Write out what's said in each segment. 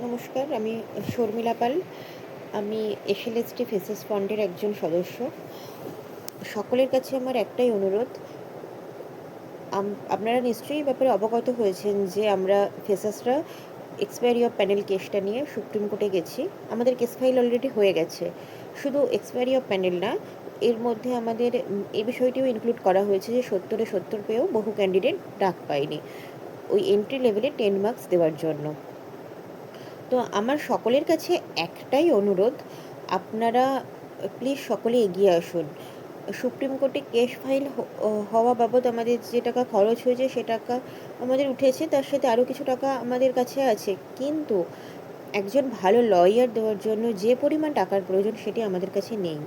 নমস্কার, আমি শর্মিলা পাল। আমি এসএলএসটি ফেসেস ফন্ডের একজন সদস্য। সকলের কাছে আমার একটাই অনুরোধ, আপনারা নিশ্চয়ই এই ব্যাপারে অবগত হয়েছেন যে আমরা ফেসাসরা এক্সপায়ারি অফ প্যানেল কেসটা নিয়ে সুপ্রিম কোর্টে গেছি। আমাদের কেস ফাইল অলরেডি হয়ে গেছে। শুধু এক্সপায়ারি অফ প্যানেল না, এর মধ্যে আমাদের এই বিষয়টিও ইনক্লুড করা হয়েছে যে 70-এ 70 পেয়েও বহু ক্যান্ডিডেট ডাক পায়নি ওই এন্ট্রি লেভেলে 10 মার্কস দেওয়ার জন্য। তো আমার সকলের কাছে একটাই অনুরোধ, আপনারা প্লিজ সকলে এগিয়ে আসুন। সুপ্রিম কোর্টে কেস ফাইল হওয়া বাবদ আমাদের যে টাকা খরচ হয়েছে সে টাকা আমাদের উঠেছে, তার সাথে আরও কিছু টাকা আমাদের কাছে আছে, কিন্তু একজন ভালো লয়ার দেওয়ার জন্য যে পরিমাণ টাকার প্রয়োজন সেটি আমাদের কাছে নেই।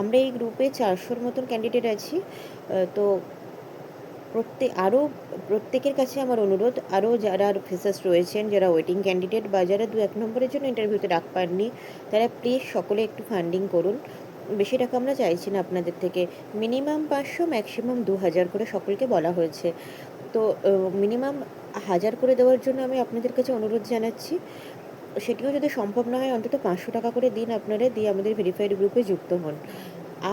আমরা এই গ্রুপে 400-র মতন ক্যান্ডিডেট আছি। তো প্রত্যেকের কাছে আমার অনুরোধ, আরও যারা ফ্রেশার্স রয়েছেন, যারা ওয়েটিং ক্যান্ডিডেট বা যারা 2-1 নম্বরের জন্য ইন্টারভিউতে ডাক পাননি, তারা প্লিজ সকলে একটু ফান্ডিং করুন। বেশি টাকা আমরা চাইছি না আপনাদের থেকে, মিনিমাম 500, ম্যাক্সিমাম 2000 করে সকলকে বলা হয়েছে। তো মিনিমাম 1000 করে দেওয়ার জন্য আমি আপনাদের কাছে অনুরোধ জানাচ্ছি। সেটিও যদি সম্ভব না হয়, অন্তত 500 টাকা করে দিন আপনারা, দিয়ে আমাদের ভেরিফাইড গ্রুপে যুক্ত হন।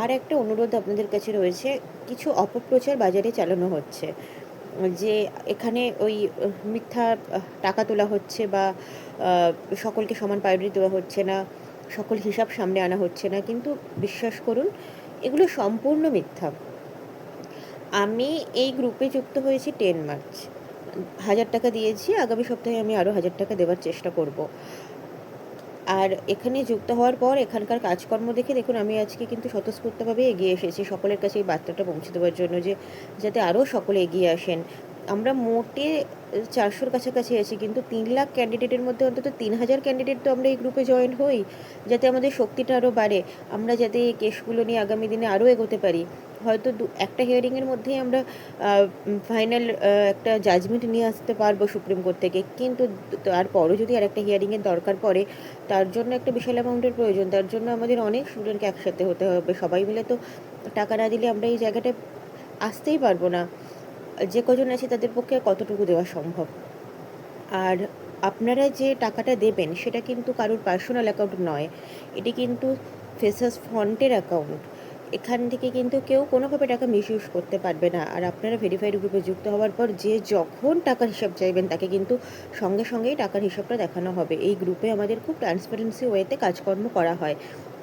আর একটা অনুরোধ আপনাদের কাছে রয়েছে, কিছু অপপ্রচার বাজারে চালানো হচ্ছে যে এখানে ওই মিথ্যা টাকা তোলা হচ্ছে বা সকলকে সমান প্রায়োরিটি দেওয়া হচ্ছে না, সকল হিসাব সামনে আনা হচ্ছে না, কিন্তু বিশ্বাস করুন এগুলো সম্পূর্ণ মিথ্যা। আমি এই গ্রুপে যুক্ত হয়েছি 10 মার্চ, 1000 টাকা দিয়েছি। আগামী সপ্তাহে আমি আরও 1000 টাকা দেওয়ার চেষ্টা করব। আর এখানে যুক্ত হওয়ার পর এখানকার কাজকর্ম দেখে দেখুন, আমি আজকে কিন্তু স্বতঃস্ফূর্তভাবে এগিয়ে এসেছি সকলের কাছে এই বার্তাটা পৌঁছে দেওয়ার জন্য যে যাতে আরও সকলে এগিয়ে আসেন। আমরা মোটে 400-র কাছাকাছি আছি, কিন্তু 3 লাখ ক্যান্ডিডেটের মধ্যে অন্তত 3000 ক্যান্ডিডেট তো আমরা এই গ্রুপে জয়েন হই, যাতে আমাদের শক্তিটা আরও বাড়ে, আমরা যাতে এই কেসগুলো নিয়ে আগামী দিনে আরও এগোতে পারি। হয়তো একটা হিয়ারিংয়ের মধ্যেই আমরা ফাইনাল একটা জাজমেন্ট নিয়ে আসতে পারবো সুপ্রিম কোর্ট থেকে, কিন্তু তারপরও যদি আর একটা হিয়ারিংয়ের দরকার পড়ে, তার জন্য একটা বিশাল অ্যামাউন্টের প্রয়োজন। তার জন্য আমাদের অনেক স্টুডেন্টকে একসাথে হতে হবে, সবাই মিলে তো টাকা না দিলে আমরা এই জায়গাটায় আসতেই পারবো না। যে কজন আছে তাদের পক্ষে কতটুকু দেওয়া সম্ভব? আর আপনারা যে টাকাটা দেবেন সেটা কিন্তু কারোর পার্সোনাল অ্যাকাউন্ট নয়, এটি কিন্তু ফেসাস ফন্ডের অ্যাকাউন্ট। এখান থেকে কিন্তু কেউ কোনোভাবে টাকা মিসইউজ করতে পারবে না। আর আপনারা ভেরিফাইড গ্রুপে যুক্ত হওয়ার পর যে যখন টাকার হিসাব চাইবেন তাকে কিন্তু সঙ্গে সঙ্গেই টাকার হিসাবটা দেখানো হবে। এই গ্রুপে আমাদের খুব ট্রান্সপারেন্সি ওয়েতে কাজকর্ম করা হয়,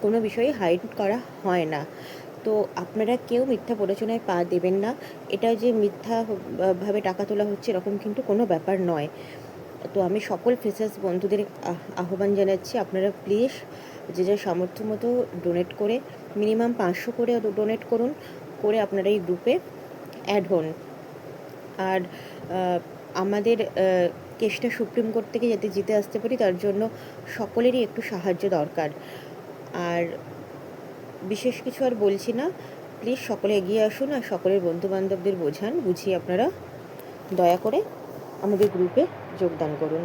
কোনো বিষয়ে হাইড করা হয় না। তো আপনারা কেউ মিথ্যা প্ররোচনায় পা দেবেন না। এটা যে মিথ্যা ভাবে টাকা তোলা হচ্ছে এরকম কিন্তু কোনো ব্যাপার নয়। তো আমি সকল ফ্রেশার্স বন্ধুদের আহ্বান জানাচ্ছি, আপনারা প্লিজ যে যার সামর্থ্য মতো ডোনেট করে, মিনিমাম 500 করে ডোনেট করুন, করে আপনারা এই গ্রুপে অ্যাড হন। আর আমাদের কেসটা সুপ্রিম কোর্ট থেকে যাতে জিতে আসতে পারি, তার জন্য সকলেরই একটু সাহায্য দরকার। আর বিশেষ কিছু আর বলছি না, প্লিজ সকলে এগিয়ে আসুন আর সকলের বন্ধুবান্ধবদের বুঝিয়ে আপনারা দয়া করে আমাদের গ্রুপে যোগদান করুন।